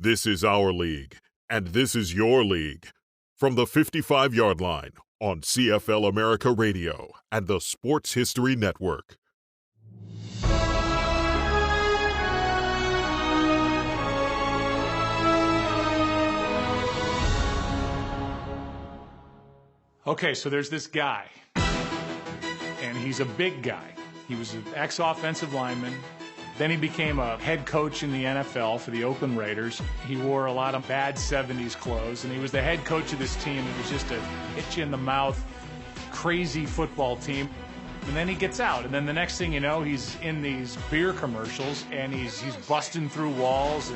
This is our league, and this is your league. From the 55-yard line on CFL America Radio and the Sports History Network. Okay, so there's this guy, and he's a big guy. He was an ex-offensive lineman. Then he became a head coach in the NFL for the Oakland Raiders. He wore a lot of bad 70s clothes, and he was the head coach of this team. It was just a hit-you-in-the-mouth, crazy football team. And then he gets out, and then the next thing you know, he's in these beer commercials, and he's busting through walls,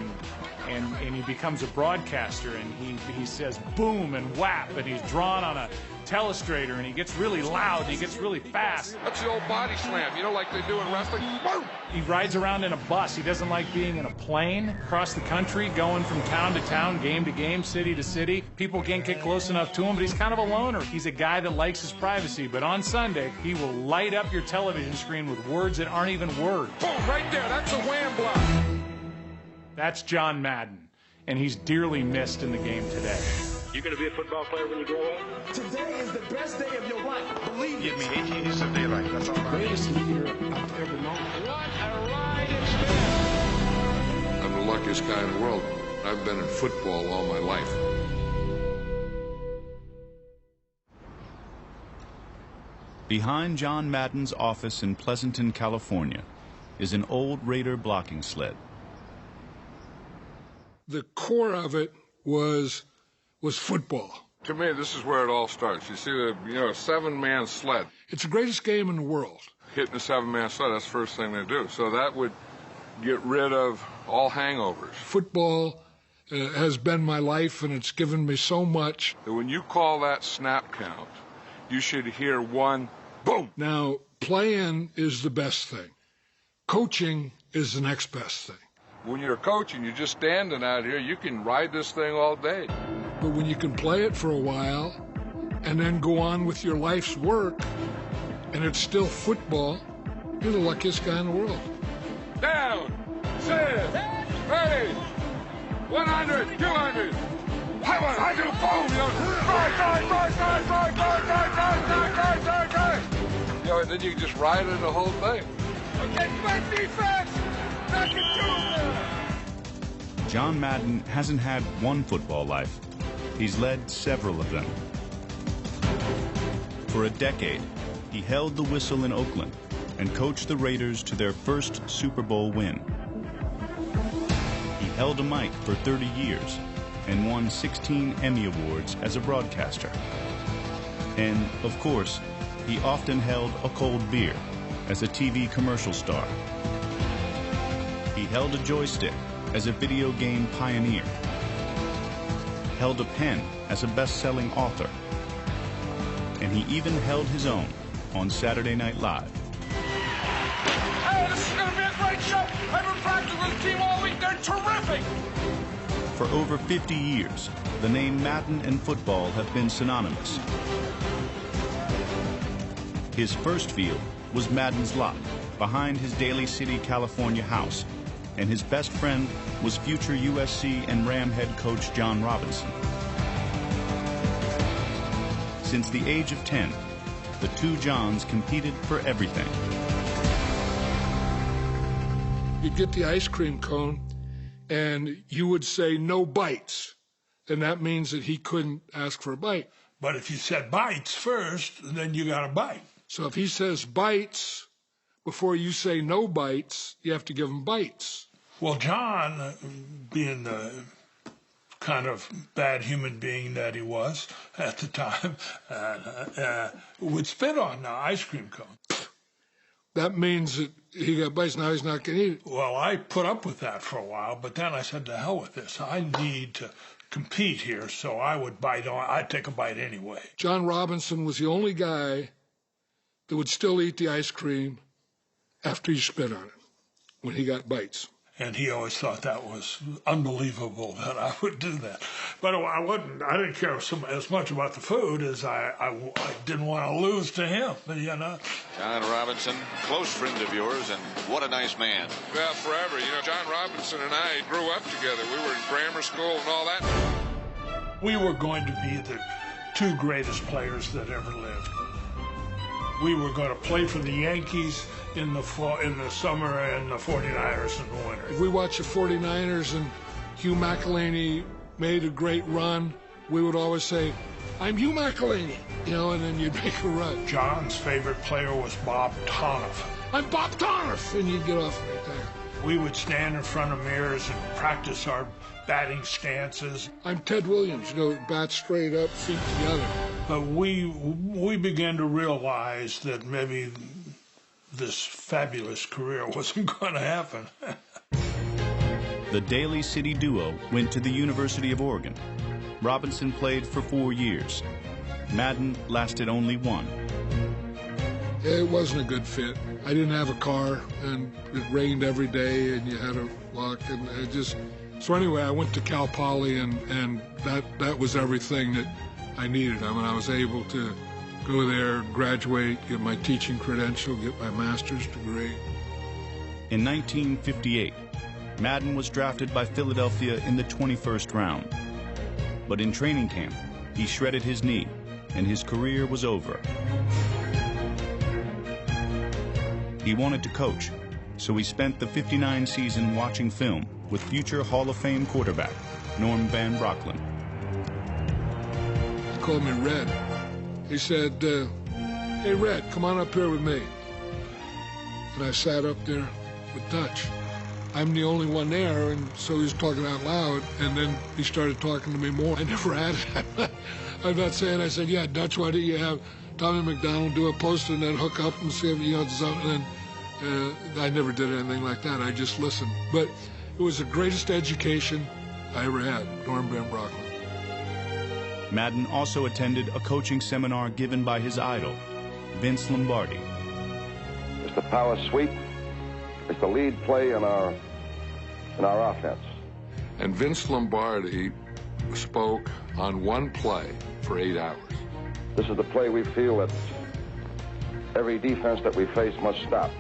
and he becomes a broadcaster, and he says boom and whap, and he's drawn on a telestrator, and he gets really loud, and he gets really fast. That's the old body slam, you know, like they do in wrestling. Boom! He rides around in a bus. He doesn't like being in a plane across the country, going from town to town, game to game, city to city. People can't get close enough to him, but he's kind of a loner. He's a guy that likes his privacy, but on Sunday, he will light up your television screen with words that aren't even words. Boom, right there, that's a wham block. That's John Madden, and he's dearly missed in the game today. You going to be a football player when you grow up? Today is the best day of your life. Believe Give it. me 18 years of daylight. That's all I need. Greatest leader I've ever known. What a ride it's been. I'm the luckiest guy in the world. I've been in football all my life. Behind John Madden's office in Pleasanton, California, is an old Raider blocking sled. The core of it was football. To me, this is where it all starts. You see the, seven-man sled. It's the greatest game in the world. Hitting a seven-man sled, that's the first thing they do. So that would get rid of all hangovers. Football has been my life, and it's given me so much. When you call that snap count, you should hear one, boom. Now, playing is the best thing. Coaching is the next best thing. When you're coaching, you're just standing out here, you can ride this thing all day. But when you can play it for a while and then go on with your life's work and it's still football, you're the luckiest guy in the world. Down, set, ready, 100, 200. I do boom, right. And then you can just ride it the whole thing. Okay, back defense! Back into John Madden hasn't had one football life. He's led several of them. For a decade, he held the whistle in Oakland and coached the Raiders to their first Super Bowl win. He held a mic for 30 years and won 16 Emmy Awards as a broadcaster. And, of course, he often held a cold beer as a TV commercial star. He held a joystick as a video game pioneer, held a pen as a best-selling author, and he even held his own on Saturday Night Live. Hey, this is going to be a great show. I've been practicing with the team all week. They're terrific. For over 50 years, the name Madden and football have been synonymous. His first field was Madden's lot, behind his Daly City, California house, and his best friend was future USC and Ram head coach John Robinson. Since the age of 10, the two Johns competed for everything. You'd get the ice cream cone, and you would say no bites, and that means that he couldn't ask for a bite. But if you said bites first, then you got a bite. So if he says bites, before you say no bites, you have to give him bites. Well, John, being the kind of bad human being that he was at the time, would spit on the ice cream cone. That means that he got bites, now he's not going to eat it. Well, I put up with that for a while, but then I said, to hell with this. I need to compete here, so I would bite on. I'd take a bite anyway. John Robinson was the only guy that would still eat the ice cream after you spit on it, when he got bites. And he always thought that was unbelievable that I would do that. But I didn't care as much about the food as I didn't want to lose to him, you know. John Robinson, close friend of yours, and what a nice man. Well, forever. You know, John Robinson and I grew up together. We were in grammar school and all that. We were going to be the two greatest players that ever lived. We were going to play for the Yankees in the summer and the 49ers in the winter. If we watched the 49ers and Hugh McElhaney made a great run, we would always say, "I'm Hugh McElhaney," you know, and then you'd make a run. John's favorite player was Bob Tonoff. "I'm Bob Tonoff," and you'd get off right there. We would stand in front of mirrors and practice our batting stances. "I'm Ted Williams," you know, bat straight up, feet together. But we began to realize that maybe this fabulous career wasn't going to happen. The Daly City duo went to the University of Oregon. Robinson played for 4 years. Madden lasted only 1. It wasn't a good fit. I didn't have a car, and it rained every day, and you had to walk, and it just... So anyway, I went to Cal Poly, and that was everything that I needed. I mean, I was able to go there, graduate, get my teaching credential, get my master's degree. In 1958, Madden was drafted by Philadelphia in the 21st round. But in training camp, he shredded his knee, and his career was over. He wanted to coach, so he spent the '59 season watching film with future Hall of Fame quarterback Norm Van Brocklin. He called me Red. He said, "Hey, Red, come on up here with me." And I sat up there with Dutch. I'm the only one there, and so he was talking out loud, and then he started talking to me more. I never had it. I'm not saying, I said, "Yeah, Dutch, why don't you have Tommy McDonald do a post and then hook up and see if, you know, something." And I never did anything like that. I just listened. But it was the greatest education I ever had, Norm Van Brocklin. Madden also attended a coaching seminar given by his idol, Vince Lombardi. It's the power sweep. It's the lead play in our offense. And Vince Lombardi spoke on one play for 8 hours. This is the play we feel that every defense that we face must stop.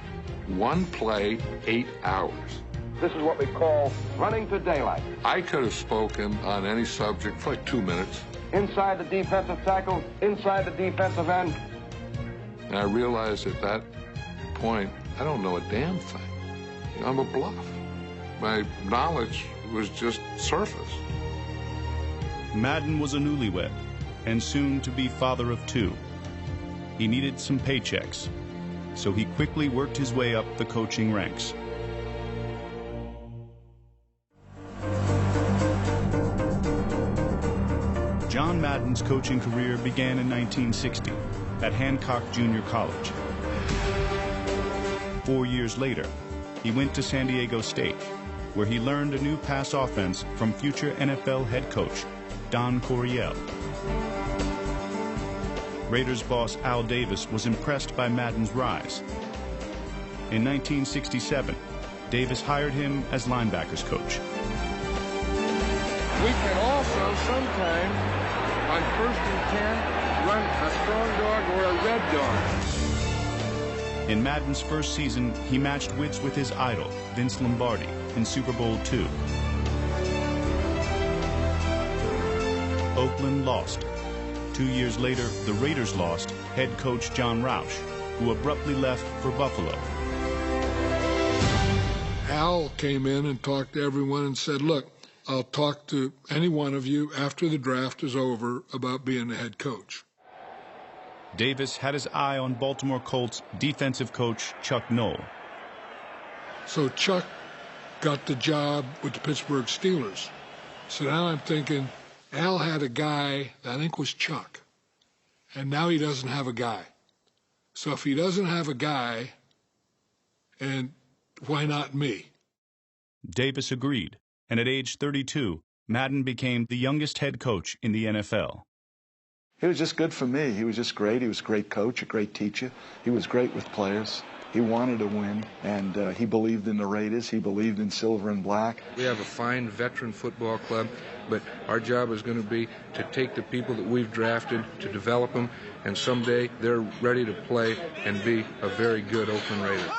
One play, 8 hours. This is what we call running to daylight. I could have spoken on any subject for like 2 minutes. Inside the defensive tackle, inside the defensive end. And I realized at that point, I don't know a damn thing. You know, I'm a bluff. My knowledge was just surface. Madden was a newlywed and soon to be father of 2. He needed some paychecks, so he quickly worked his way up the coaching ranks. John Madden's coaching career began in 1960 at Hancock Junior College. 4 years later, he went to San Diego State, where he learned a new pass offense from future NFL head coach Don Coryell. Raiders boss Al Davis was impressed by Madden's rise. In 1967, Davis hired him as linebackers coach. We can also sometimes, on 1st and 10, run a strong dog or a red dog. In Madden's first season, he matched wits with his idol, Vince Lombardi, in Super Bowl II. Oakland lost. 2 years later, the Raiders lost head coach John Roush, who abruptly left for Buffalo. Al came in and talked to everyone and said, "Look, I'll talk to any one of you after the draft is over about being the head coach." Davis had his eye on Baltimore Colts defensive coach Chuck Noll. So Chuck got the job with the Pittsburgh Steelers. So now I'm thinking, Al had a guy that I think was Chuck, and now he doesn't have a guy. So if he doesn't have a guy, and why not me? Davis agreed, and at age 32, Madden became the youngest head coach in the NFL. He was just good for me. He was just great. He was a great coach, a great teacher. He was great with players. He wanted to win, and he believed in the Raiders. He believed in silver and black. We have a fine veteran football club, but our job is going to be to take the people that we've drafted, to develop them, and someday they're ready to play and be a very good Oakland Raider.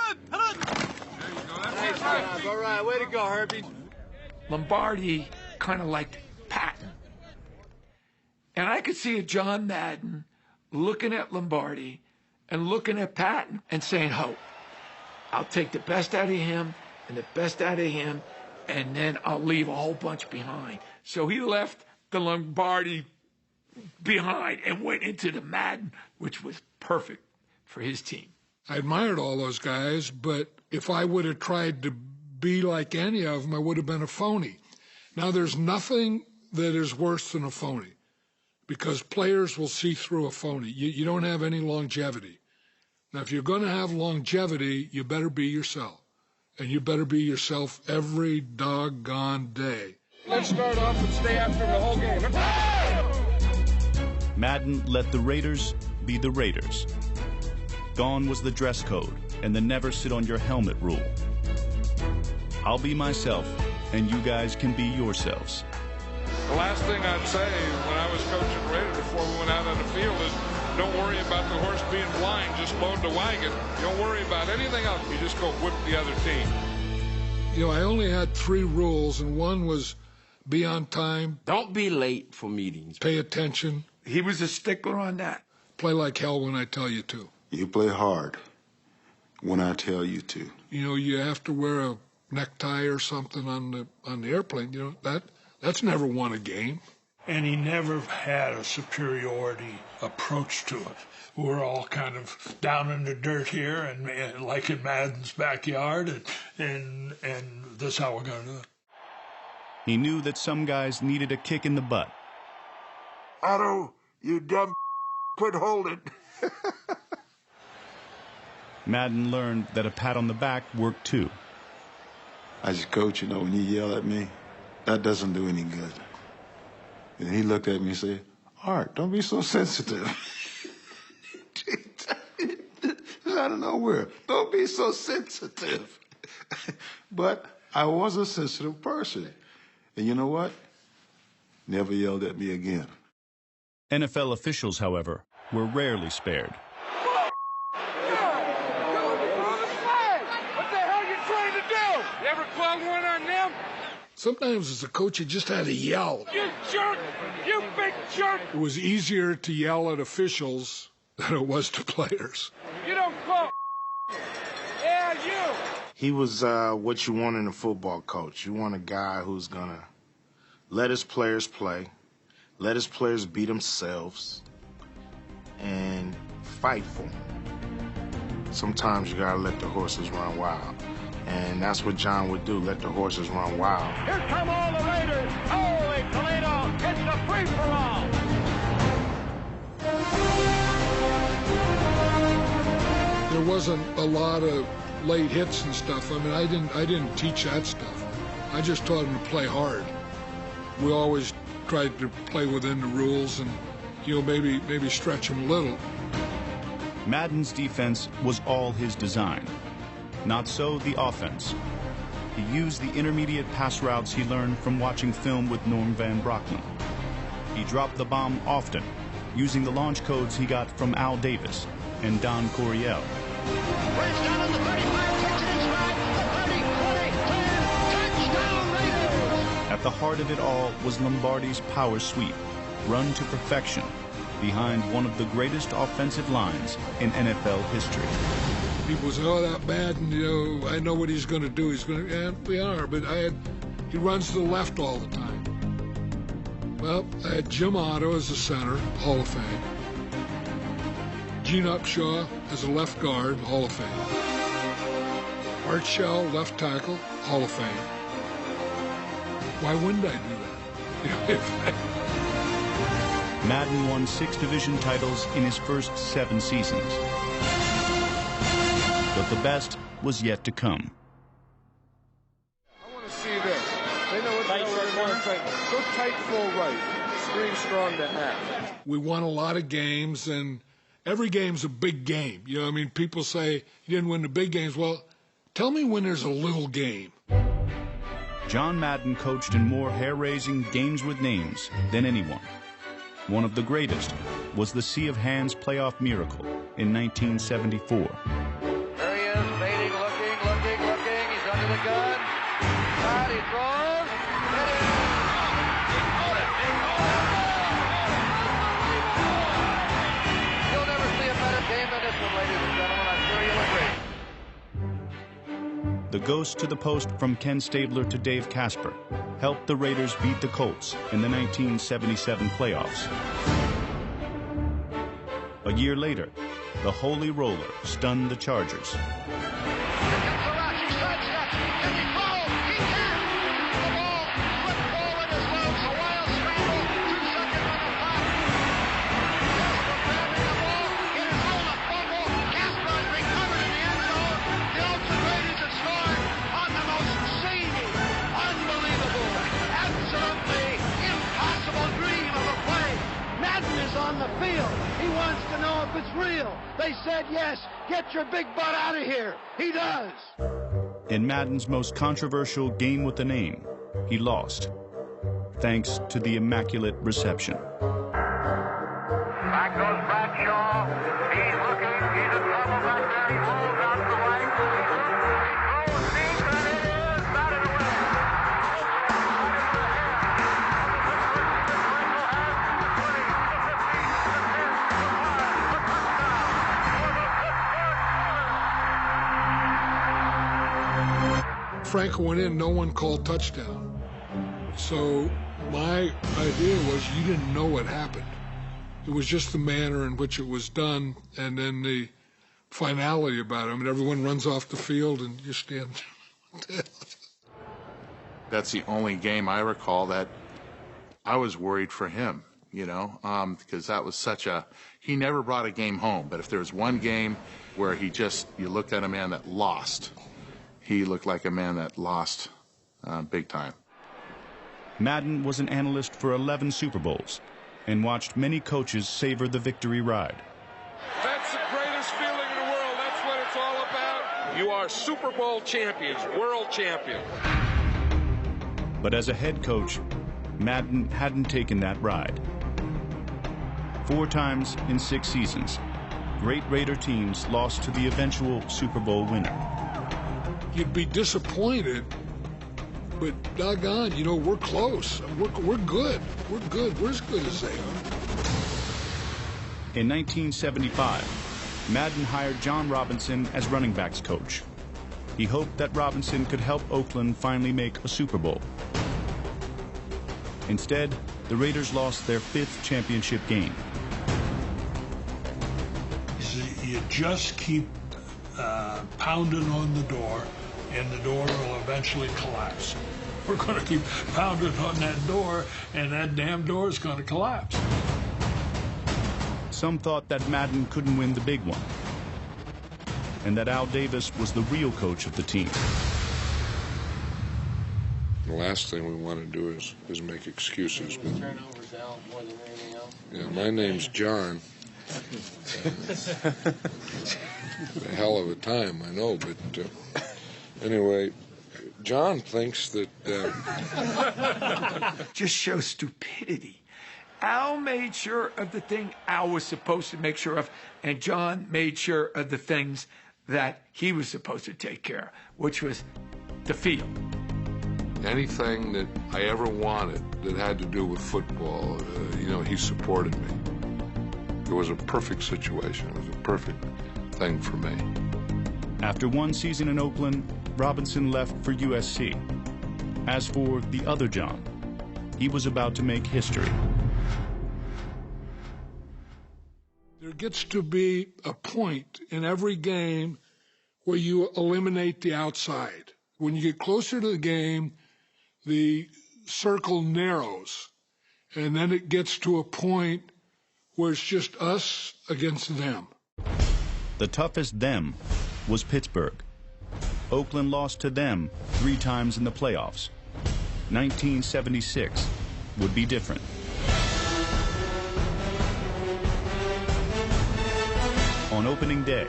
All right, way to go, Herbie. Lombardi kind of liked Patton. And I could see a John Madden looking at Lombardi and looking at Patton and saying, "Oh, I'll take the best out of him and the best out of him, and then I'll leave a whole bunch behind." So he left the Lombardi behind and went into the Madden, which was perfect for his team. I admired all those guys, but if I would have tried to be like any of them, I would have been a phony. Now, there's nothing that is worse than a phony, because players will see through a phony. You don't have any longevity. Now, if you're going to have longevity, you better be yourself. And you better be yourself every doggone day. Let's start off and stay after the whole game. Madden let the Raiders be the Raiders. Gone was the dress code and the never sit on your helmet rule. I'll be myself, and you guys can be yourselves. The last thing I'd say when I was coaching Raiders before we went out on the field is, don't worry about the horse being blind, just load the wagon. You don't worry about anything else. You just go whip the other team. You know, I only had 3 rules, and one was be on time. Don't be late for meetings. Pay attention. He was a stickler on that. Play like hell when I tell you to. You play hard when I tell you to. You know, you have to wear a necktie or something on the airplane. You know, that's never won a game. And he never had a superiority approach to it. We're all kind of down in the dirt here, and like in Madden's backyard, and this is how we're going to do it. He knew that some guys needed a kick in the butt. Otto, you dumb quit holding. Madden learned that a pat on the back worked too. As a coach, you know, when you yell at me, that doesn't do any good. And he looked at me and said, "Art, don't be so sensitive." Out of nowhere, don't be so sensitive. But I was a sensitive person. And you know what? Never yelled at me again. NFL officials, however, were rarely spared. What the hell are you trying to do? You ever called one on them? Sometimes as a coach, you just had to yell. You jerk! You big jerk! It was easier to yell at officials than it was to players. You don't call. Yeah, you! He was what you want in a football coach. You want a guy who's going to let his players play, let his players beat themselves, and fight for them. Sometimes you got to let the horses run wild. And that's what John would do, let the horses run wild. Here come all the Raiders! Holy Toledo! It's a free-for-all! There wasn't a lot of late hits and stuff. I mean, I didn't teach that stuff. I just taught them to play hard. We always tried to play within the rules and, you know, maybe stretch them a little. Madden's defense was all his design. Not so the offense. He used the intermediate pass routes he learned from watching film with Norm Van Brocklin. He dropped the bomb often, using the launch codes he got from Al Davis and Don Coryell. First down on the 35, takes it in stride, the 30, 20, 10, touchdown Raiders! At the heart of it all was Lombardi's power sweep, run to perfection, behind one of the greatest offensive lines in NFL history. People say, "Oh, that Madden, you know, I know what he's going to do. He's going to," yeah, we are, but he runs to the left all the time. Well, I had Jim Otto as a center, Hall of Fame. Gene Upshaw as a left guard, Hall of Fame. Art Shell, left tackle, Hall of Fame. Why wouldn't I do that? Madden won 6 division titles in his first 7 seasons. But the best was yet to come. I want to see this. They know what the hell they're doing. Go tight full right. Screen strong to half. We won a lot of games, and every game's a big game. You know, I mean, people say you didn't win the big games. Well, tell me when there's a little game. John Madden coached in more hair-raising games with names than anyone. One of the greatest was the Sea of Hands playoff miracle in 1974. There he is, fading, looking. He's under the gun. Right, he throws. It is. He caught it. You'll never see a better game than this one, ladies and gentlemen. I'm sure you'll agree. The ghost to the post from Ken Stabler to Dave Casper helped the Raiders beat the Colts in the 1977 playoffs. A year later, the Holy Roller stunned the Chargers. It's real. They said yes. Get your big butt out of here. He does. In Madden's most controversial game with a name, he lost, thanks to the immaculate reception. Back goes Bradshaw. He's looking. He's in trouble back there. He rolls out to the right. He throws deep, and it is batted away. Franco went in, no one called touchdown. So my idea was you didn't know what happened. It was just the manner in which it was done, and then the finality about it. I mean, everyone runs off the field, and you stand. That's the only game I recall that I was worried for him, you know, because that was such a, he never brought a game home. But if there was one game where he just, you looked at a man that lost, he looked like a man that lost big time. Madden was an analyst for 11 Super Bowls and watched many coaches savor the victory ride. That's the greatest feeling in the world. That's what it's all about. You are Super Bowl champions, world champions. But as a head coach, Madden hadn't taken that ride. 4 times in 6 seasons, great Raider teams lost to the eventual Super Bowl winner. You'd be disappointed, but doggone, you know, we're close. We're good. We're good. We're as good as they are. In 1975, Madden hired John Robinson as running backs coach. He hoped that Robinson could help Oakland finally make a Super Bowl. Instead, the Raiders lost their 5th championship game. You just keep pounding on the door, and the door will eventually collapse. We're going to keep pounding on that door, and that damn door is going to collapse. Some thought that Madden couldn't win the big one, and that Al Davis was the real coach of the team. The last thing we want to do is make excuses. But, yeah, my name's John. A hell of a time, I know, but anyway, John thinks that... Just shows stupidity. Al made sure of the thing Al was supposed to make sure of, and John made sure of the things that he was supposed to take care of, which was the field. Anything that I ever wanted that had to do with football, you know, he supported me. It was a perfect situation. It was a perfect thing for me. After 1 season in Oakland, Robinson left for USC. As for the other John, he was about to make history. There gets to be a point in every game where you eliminate the outside. When you get closer to the game, the circle narrows, and then it gets to a point where it's just us against them. The toughest them was Pittsburgh. Oakland lost to them 3 times in the playoffs. 1976 would be different. On opening day,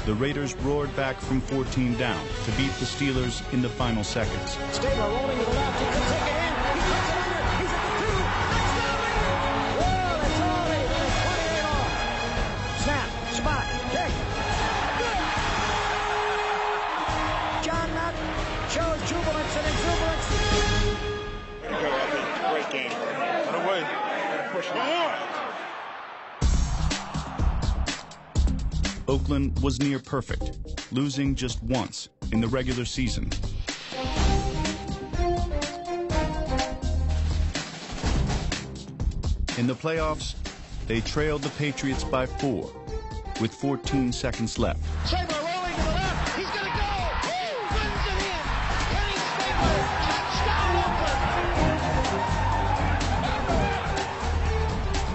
the Raiders roared back from 14 down to beat the Steelers in the final seconds. Stabler rolling to the left. He could take it in. He puts it under. He's at the 2. Touchdown Raiders! Whoa, that's Ollie. That is 28 off. Snap. Spot. Kick. Good. John Madden shows jubilance and exuberance. Way to go, Epi. Great game. Run away. Push more. Oakland was near perfect, losing just once in the regular season. In the playoffs, they trailed the Patriots by 4, with 14 seconds left. Stabler rolling to the left. He's going to go. He runs it in. Kenny Stabler. Touchdown,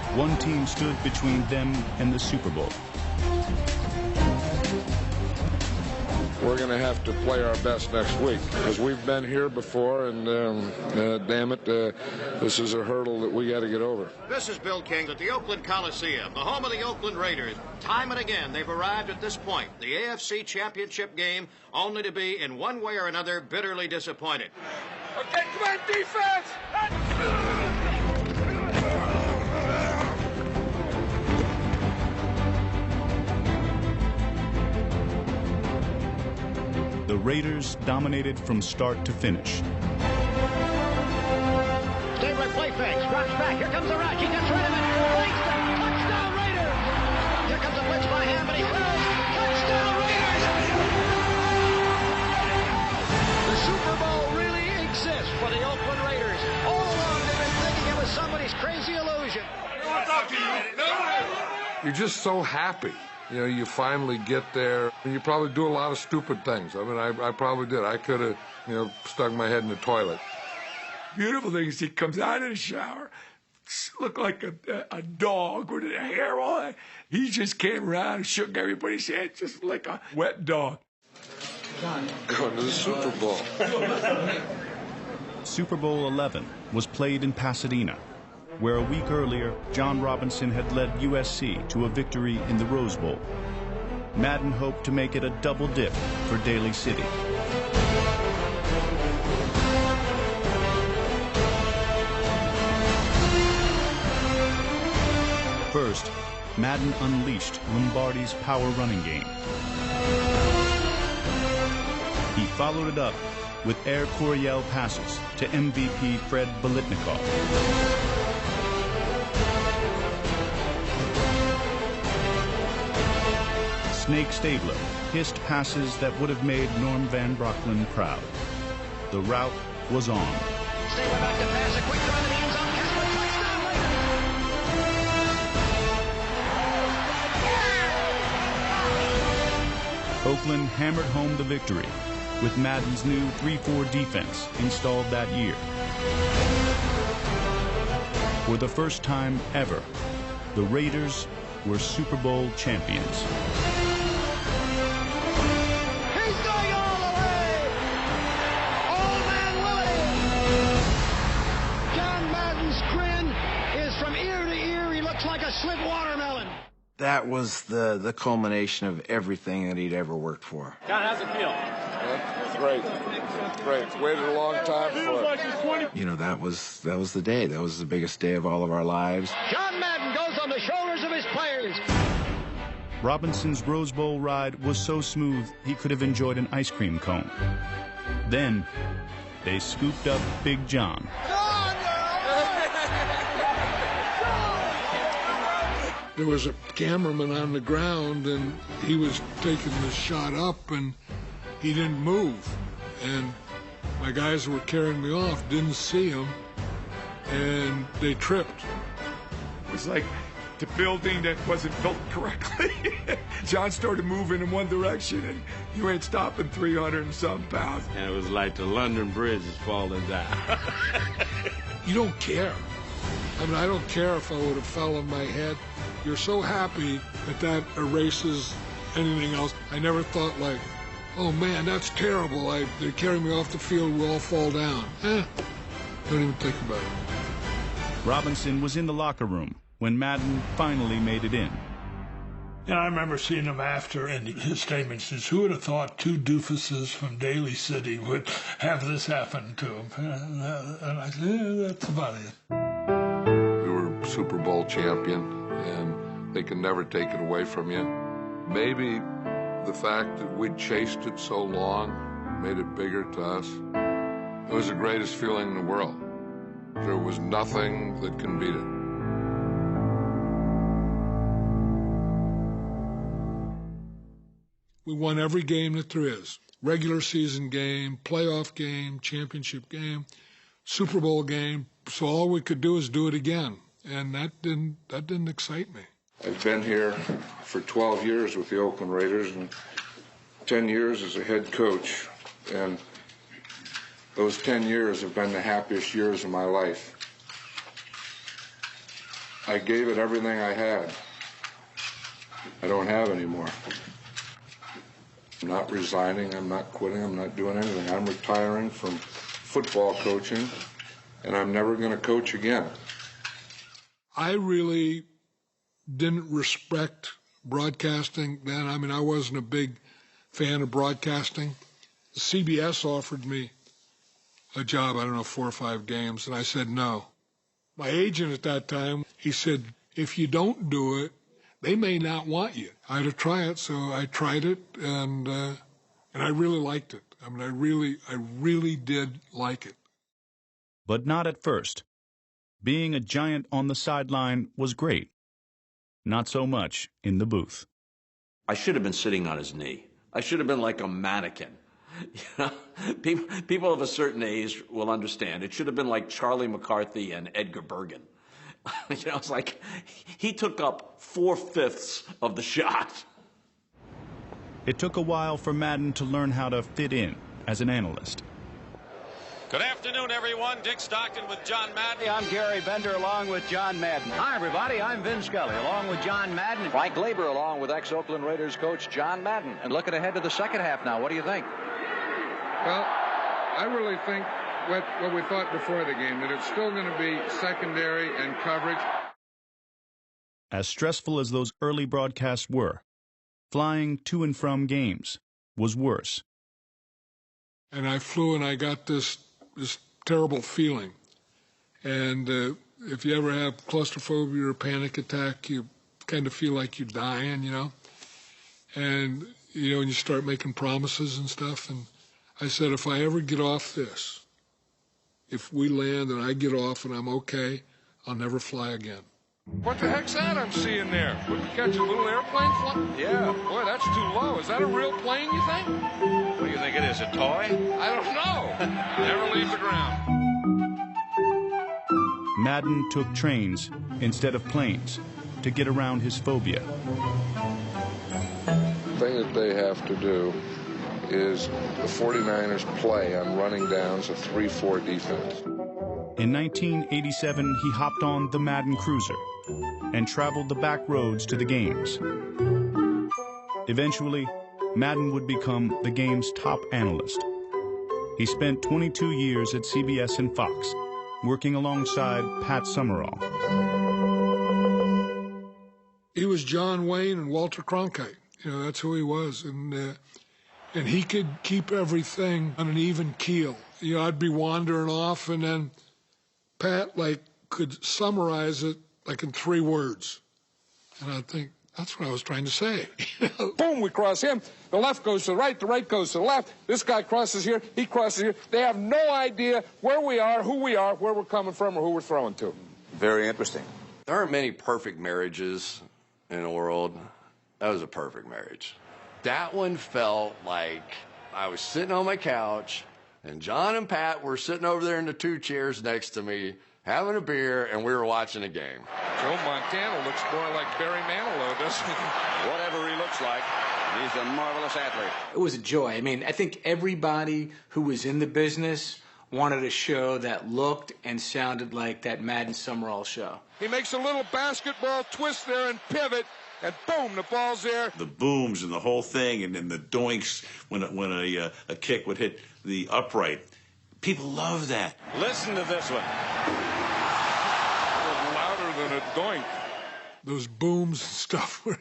Oakland. One team stood between them and the Super Bowl. We're going to have to play our best next week because we've been here before, and damn it, this is a hurdle that we got to get over. This is Bill King at the Oakland Coliseum, the home of the Oakland Raiders. Time and again, they've arrived at this point, the AFC Championship game, only to be, in one way or another, bitterly disappointed. Okay, come on, defense! The Raiders dominated from start to finish. Stabler play fakes, drops back. Here comes the rush. He gets rid of it. Langston, touchdown Raiders. Here comes a blitz by him, but he throws. Touchdown Raiders. The Super Bowl really exists for the Oakland Raiders. All along they've been thinking it was somebody's crazy illusion. I want to talk to you. You're just so happy. You know, you finally get there. You probably do a lot of stupid things. I mean, I probably did. I could have, stuck my head in the toilet. Beautiful thing is he comes out of the shower, looked like a dog with hair on it. He just came around and shook everybody's hand just like a wet dog. Going to the Super Bowl. Super Bowl 11 was played in Pasadena, where a week earlier, John Robinson had led USC to a victory in the Rose Bowl. Madden hoped to make it a double dip for Daly City. First, Madden unleashed Lombardi's power running game. He followed it up with Air Coryell passes to MVP Fred Biletnikoff. Snake Stabler hissed passes that would have made Norm Van Brocklin proud. The route was on. Stabler back to pass, a quick throw in the end zone. Kessler, touchdown Raiders. Oakland hammered home the victory with Madden's new 3-4 defense installed that year. For the first time ever, the Raiders were Super Bowl champions. That was the culmination of everything that he'd ever worked for. John, how's it feel? Yeah, great. Waited a long time for it. You know, that was the day. That was the biggest day of all of our lives. John Madden goes on the shoulders of his players. Robinson's Rose Bowl ride was so smooth he could have enjoyed an ice cream cone. Then they scooped up Big John. There was a cameraman on the ground, and he was taking the shot up, and he didn't move. And my guys who were carrying me off didn't see him, and they tripped. It was like the building that wasn't built correctly. John started moving in one direction, and you ain't stopping 300 and some pounds. And it was like the London Bridge is falling down. You don't care. I mean, I don't care if I would have fell on my head. You're so happy that erases anything else. I never thought like, oh man, that's terrible. They carry me off the field, we'll all fall down. Don't even think about it. Robinson was in the locker room when Madden finally made it in. And I remember seeing him after, and his statement says, "Who would have thought two doofuses from Daly City would have this happen to him?" And I said, "Yeah, that's about it." We were Super Bowl champion, and they can never take it away from you. Maybe the fact that we'd chased it so long made it bigger to us. It was the greatest feeling in the world. There was nothing that can beat it. We won every game that there is. Regular season game, playoff game, championship game, Super Bowl game. So all we could do is do it again. And that didn't excite me. I've been here for 12 years with the Oakland Raiders and 10 years as a head coach. And those 10 years have been the happiest years of my life. I gave it everything I had. I don't have any more. I'm not resigning, I'm not quitting, I'm not doing anything. I'm retiring from football coaching, and I'm never going to coach again. I really didn't respect broadcasting then. I mean, I wasn't a big fan of broadcasting. CBS offered me a job, I don't know, 4 or 5 games, and I said no. My agent at that time, he said, if you don't do it, they may not want you. I had to try it, so I tried it, and I really liked it. I mean, I really did like it. But not at first. Being a giant on the sideline was great. Not so much in the booth. I should have been sitting on his knee. I should have been like a mannequin. You know, people of a certain age will understand. It should have been like Charlie McCarthy and Edgar Bergen. You know, it's like he took up 4/5 of the shot. It took a while for Madden to learn how to fit in as an analyst. Good afternoon, everyone. Dick Stockton with John Madden. I'm Gary Bender along with John Madden. Hi, everybody. I'm Vin Scully along with John Madden. Frank Glaber along with ex-Oakland Raiders coach John Madden. And looking ahead to the second half now. What do you think? Well, I really think what we thought before the game, that it's still going to be secondary and coverage. As stressful as those early broadcasts were, flying to and from games was worse. And I flew and I got this terrible feeling. And if you ever have claustrophobia or a panic attack, you kind of feel like you're dying, you know. And, you know, and you start making promises and stuff. And I said, if I ever get off this, if we land and I get off and I'm okay, I'll never fly again. What the heck's that I'm seeing there? Would you catch a little airplane flying? Yeah. Boy, that's too low. Is that a real plane, you think? What do you think it is, a toy? I don't know. Never leaves the ground. Madden took trains instead of planes to get around his phobia. The thing that they have to do is the 49ers play on running downs a 3-4 defense. In 1987, he hopped on the Madden Cruiser and traveled the back roads to the games. Eventually, Madden would become the game's top analyst. He spent 22 years at CBS and Fox, working alongside Pat Summerall. He was John Wayne and Walter Cronkite. You know, that's who he was. And he could keep everything on an even keel. You know, I'd be wandering off, and then Pat, like, could summarize it, like, in 3 words. And I'd think, that's what I was trying to say. Boom, we cross him. The left goes to the right goes to the left. This guy crosses here, he crosses here. They have no idea where we are, who we are, where we're coming from, or who we're throwing to. Very interesting. There aren't many perfect marriages in the world. That was a perfect marriage. That one felt like I was sitting on my couch, and John and Pat were sitting over there in the 2 chairs next to me, having a beer, and we were watching a game. Joe Montana looks more like Barry Manilow, doesn't he? Whatever he looks like, he's a marvelous athlete. It was a joy. I mean, I think everybody who was in the business wanted a show that looked and sounded like that Madden Summerall show. He makes a little basketball twist there and pivot, and boom, the ball's there. The booms and the whole thing, and then the doinks when a kick would hit the upright. People love that. Listen to this one. Louder than a doink. Those booms and stuff were,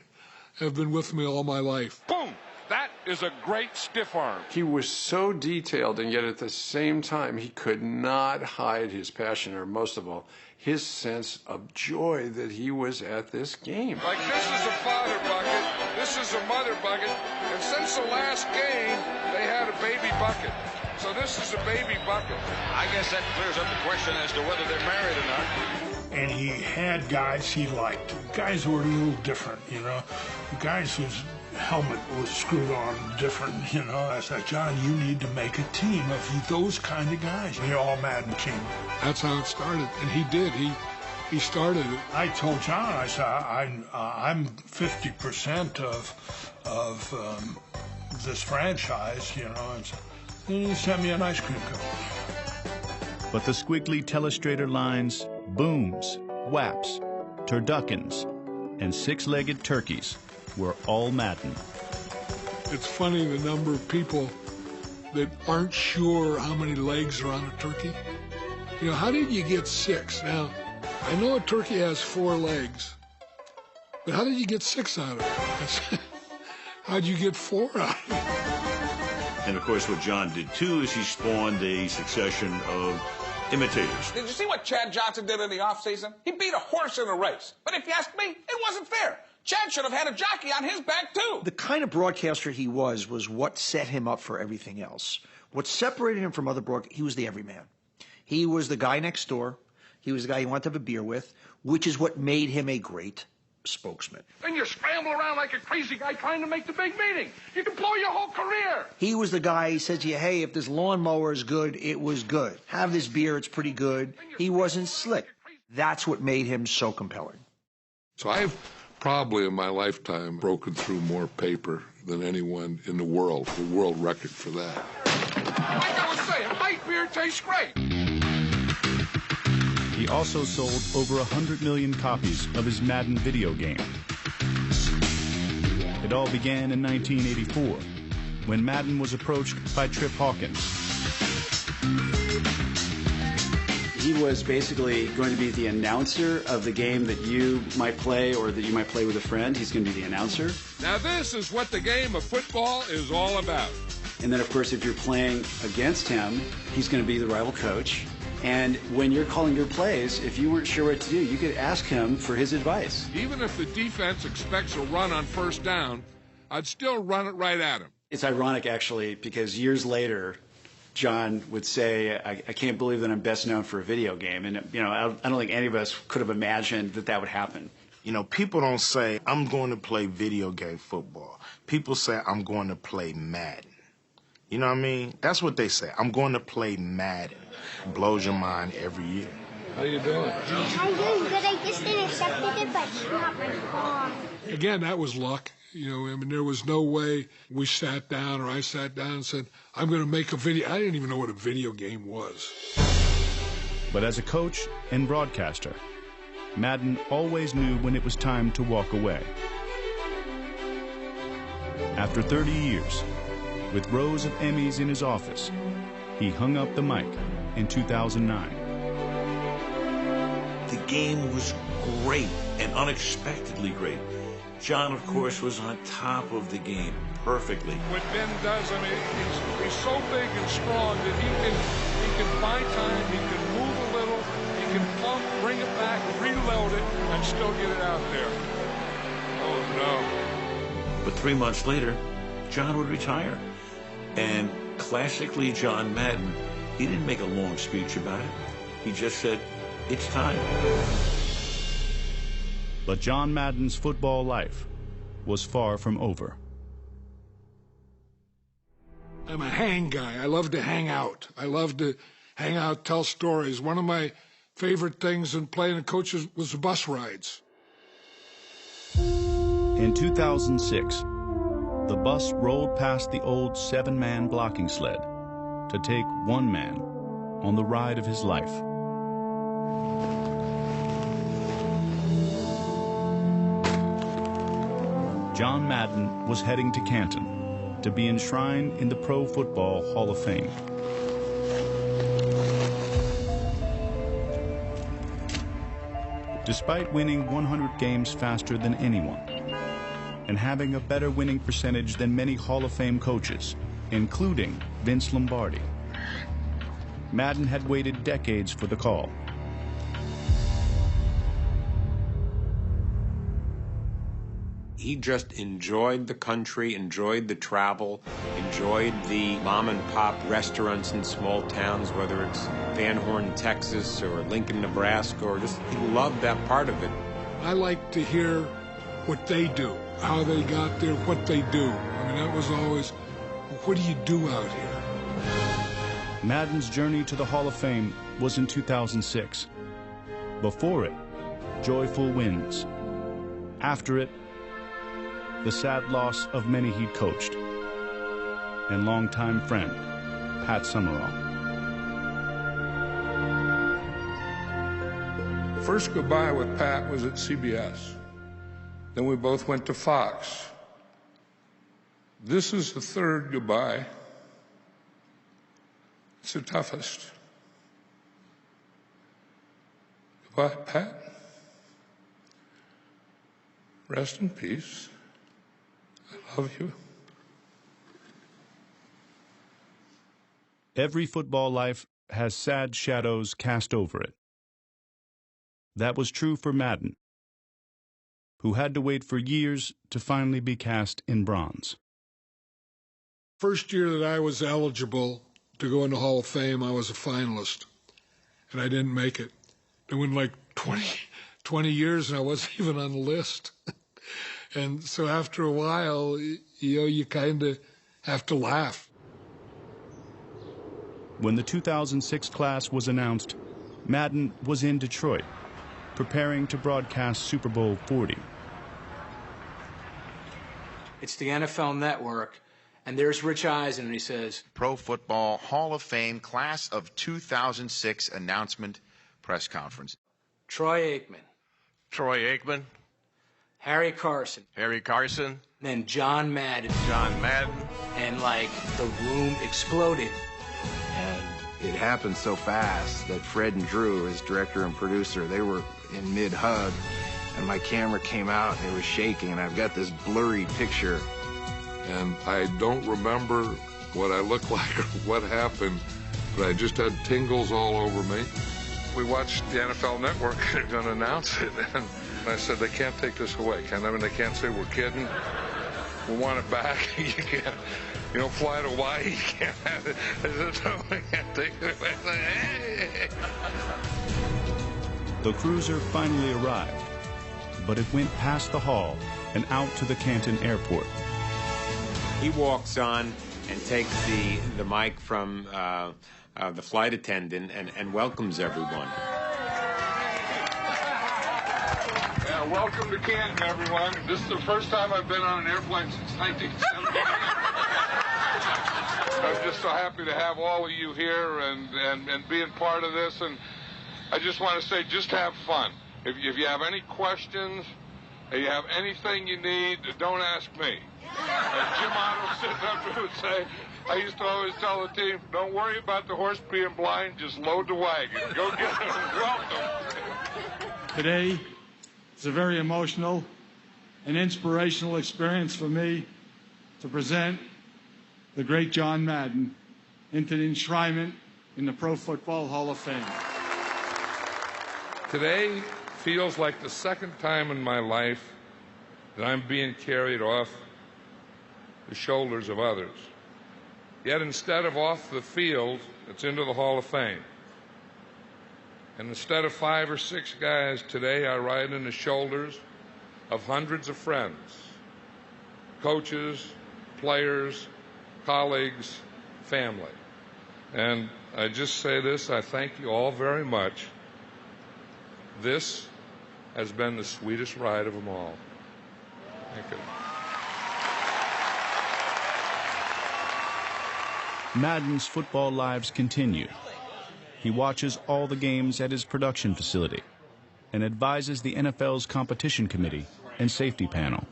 have been with me all my life. Boom! That is a great stiff arm. He was so detailed, and yet at the same time, he could not hide his passion, or most of all, his sense of joy that he was at this game. Like, this is a father bucket, this is a mother bucket, and since the last game, they had a baby bucket. So this is a baby bucket. I guess that clears up the question as to whether they're married or not. And he had guys he liked, guys who were a little different, you know, guys whose helmet was screwed on different, you know. I said, John, you need to make a team of those kind of guys. The all-Madden team. That's how it started, and he did. He started it. I told John, I said, I'm 50% of this franchise, you know, and he sent me an ice cream cone. But the squiggly telestrator lines, booms, whaps, turduckens, and six-legged turkeys were all Madden. It's funny the number of people that aren't sure how many legs are on a turkey. You know, how did you get 6? Now, I know a turkey has 4 legs, but how did you get 6 out of it? How'd you get 4 out of it? And of course, what John did too is he spawned a succession of imitators. Did you see what Chad Johnson did in the offseason? He beat a horse in a race. But if you ask me, it wasn't fair. Chad should have had a jockey on his back, too. The kind of broadcaster he was what set him up for everything else. What separated him from other broadcasters, he was the everyman. He was the guy next door. He was the guy you wanted to have a beer with, which is what made him a great spokesman. Then you scramble around like a crazy guy trying to make the big meeting. You can blow your whole career. He was the guy, he said to you, hey, if this lawnmower is good, it was good. Have this beer, it's pretty good. He wasn't slick. That's what made him so compelling. So I've probably in my lifetime broken through more paper than anyone in the world record for that. Like I was saying, light beer tastes great. He also sold over 100 million copies of his Madden video game. It all began in 1984, when Madden was approached by Trip Hawkins. He was basically going to be the announcer of the game that you might play or that you might play with a friend. He's going to be the announcer. Now this is what the game of football is all about. And then, of course, if you're playing against him, he's going to be the rival coach. And when you're calling your plays, if you weren't sure what to do, you could ask him for his advice. Even if the defense expects a run on first down, I'd still run it right at him. It's ironic, actually, because years later, John would say, I can't believe that I'm best known for a video game. And, you know, I don't think any of us could have imagined that that would happen. You know, people don't say, I'm going to play video game football. People say, I'm going to play Madden. You know what I mean? That's what they say. I'm going to play Madden. Blows your mind every year. How you doing? I'm doing good. I just didn't accept it, but it's not my fault. Again, that was luck. You know, I mean, there was no way we sat down or I sat down and said, I'm going to make a video. I didn't even know what a video game was. But as a coach and broadcaster, Madden always knew when it was time to walk away. After 30 years, with rows of Emmys in his office, he hung up the mic in 2009. The game was great and unexpectedly great. John, of course, was on top of the game perfectly. What Ben does, I mean, he's so big and strong that he can buy time, he can move a little, he can pump, bring it back, reload it, and still get it out there. Oh, no. But 3 months later, John would retire. And classically John Madden, he didn't make a long speech about it. He just said, it's time. But John Madden's football life was far from over. I'm a hang guy. I love to hang out. I love to hang out, tell stories. One of my favorite things in playing and coaches was the bus rides. In 2006, the bus rolled past the old 7-man blocking sled to take one man on the ride of his life. John Madden was heading to Canton to be enshrined in the Pro Football Hall of Fame. Despite winning 100 games faster than anyone and having a better winning percentage than many Hall of Fame coaches, including Vince Lombardi. Madden had waited decades for the call. He just enjoyed the country, enjoyed the travel, enjoyed the mom and pop restaurants in small towns, whether it's Van Horn, Texas, or Lincoln, Nebraska, or just he loved that part of it. I like to hear what they do, how they got there, what they do. I mean, that was always, what do you do out here? Madden's journey to the Hall of Fame was in 2006. Before it, joyful wins. After it, the sad loss of many he'd coached, and longtime friend, Pat Summerall. First goodbye with Pat was at CBS. Then we both went to Fox. This is the third goodbye. It's the toughest. Goodbye, Pat. Rest in peace. I love you. Every football life has sad shadows cast over it. That was true for Madden, who had to wait for years to finally be cast in bronze. First year that I was eligible to go in the Hall of Fame, I was a finalist, and I didn't make it. It went like 20 years, and I wasn't even on the list. And so after a while, you kind of have to laugh. When the 2006 class was announced, Madden was in Detroit, preparing to broadcast Super Bowl 40. It's the NFL Network, and there's Rich Eisen, and he says, Pro Football Hall of Fame Class of 2006 announcement press conference. Troy Aikman. Troy Aikman. Harry Carson. Harry Carson. Then John Madden. John Madden. And, like, the room exploded. And it happened so fast that Fred and Drew, his director and producer, they were in mid-hug, and my camera came out, and it was shaking, and I've got this blurry picture. And I don't remember what I looked like or what happened, but I just had tingles all over me. We watched the NFL Network. They're going to announce it. And I said, they can't take this away. They can't say we're kidding. We want it back. You can't, fly to Hawaii. You can't have it. I said, no, we can't take it away. I said, hey. The cruiser finally arrived, but it went past the hall and out to the Canton airport. He walks on and takes the mic from the flight attendant and welcomes everyone. Yeah, welcome to Canton, everyone. This is the first time I've been on an airplane since 1970. I'm just so happy to have all of you here and being part of this. And I just want to say, just have fun. If you have any questions, if you have anything you need, don't ask me. Jim Otto sitting up there would say, I used to always tell the team, don't worry about the horse being blind, just load the wagon. Go get him. Welcome. Today is a very emotional and inspirational experience for me to present the great John Madden into the enshrinement in the Pro Football Hall of Fame. Today feels like the second time in my life that I'm being carried off the shoulders of others. Yet instead of off the field, it's into the Hall of Fame. And instead of 5 or 6 guys, today I ride in the shoulders of hundreds of friends, coaches, players, colleagues, family. And I just say this, I thank you all very much. This has been the sweetest ride of them all. Thank you. Madden's football lives continue. He watches all the games at his production facility and advises the NFL's competition committee and safety panel.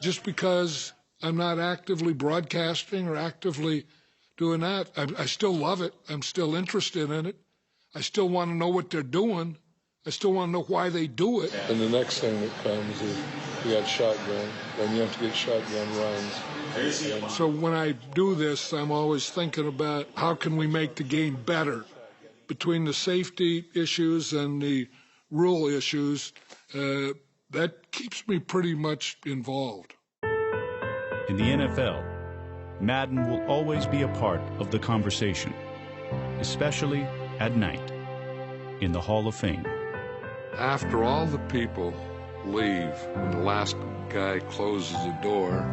Just because I'm not actively broadcasting or actively doing that, I still love it. I'm still interested in it. I still want to know what they're doing. I still want to know why they do it. And the next thing that comes is you got shotgun, then you have to get shotgun runs. So when I do this, I'm always thinking about how can we make the game better between the safety issues and the rule issues. That keeps me pretty much involved. In the NFL, Madden will always be a part of the conversation, especially at night in the Hall of Fame. After all the people leave and the last guy closes the door,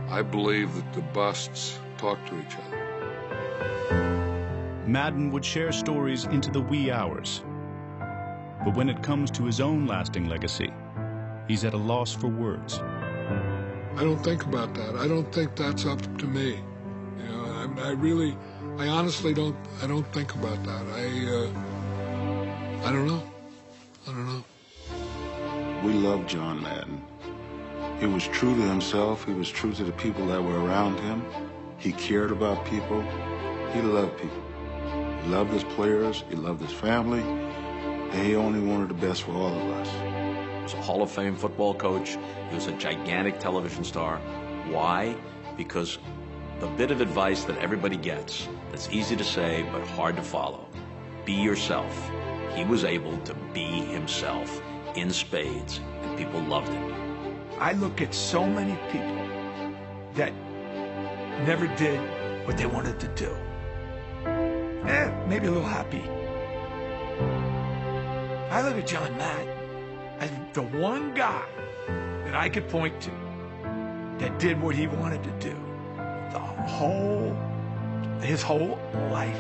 I believe that the busts talk to each other. Madden would share stories into the wee hours. But when it comes to his own lasting legacy, he's at a loss for words. I don't think about that. I don't think that's up to me. You know, I honestly don't think about that. I don't know. I don't know. We love John Madden. He was true to himself. He was true to the people that were around him. He cared about people. He loved people. He loved his players. He loved his family. And he only wanted the best for all of us. He was a Hall of Fame football coach. He was a gigantic television star. Why? Because the bit of advice that everybody gets, that's easy to say but hard to follow, be yourself. He was able to be himself in spades, and people loved it. I look at so many people that never did what they wanted to do. Maybe a little happy. I look at John Madden as the one guy that I could point to that did what he wanted to do his whole life.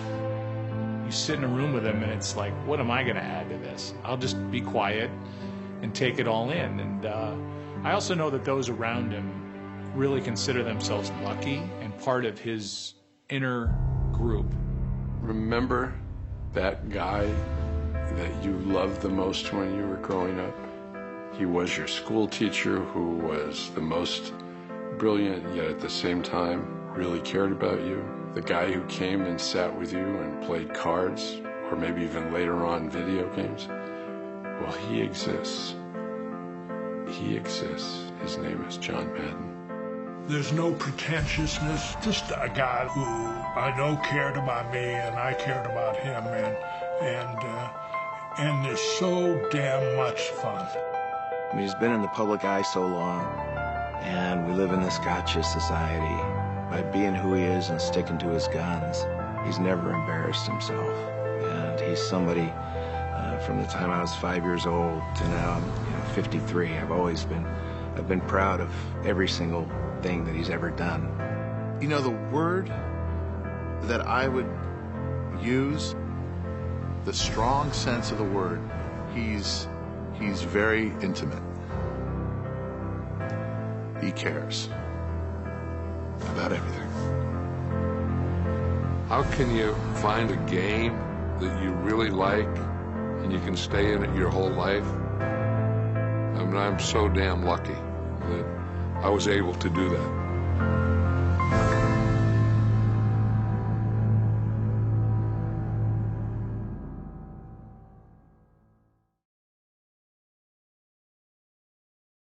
You sit in a room with him and it's like, what am I going to add to this? I'll just be quiet and take it all in. And I also know that those around him really consider themselves lucky and part of his inner group. Remember that guy that you loved the most when you were growing up? He was your school teacher who was the most brilliant, yet at the same time really cared about you. The guy who came and sat with you and played cards, or maybe even later on video games. Well, he exists. He exists. His name is John Madden. There's no pretentiousness, just a guy who I know cared about me and I cared about him, and it's so damn much fun. I mean, he's been in the public eye so long, and we live in this gotcha society. By being who he is and sticking to his guns, he's never embarrassed himself. And he's somebody, from the time I was 5 years old to now I'm 53, I've been proud of every single thing that he's ever done. You know, the word that I would use, the strong sense of the word, he's very intimate. He cares about everything. How can you find a game that you really like and you can stay in it your whole life? I mean, I'm so damn lucky that I was able to do that.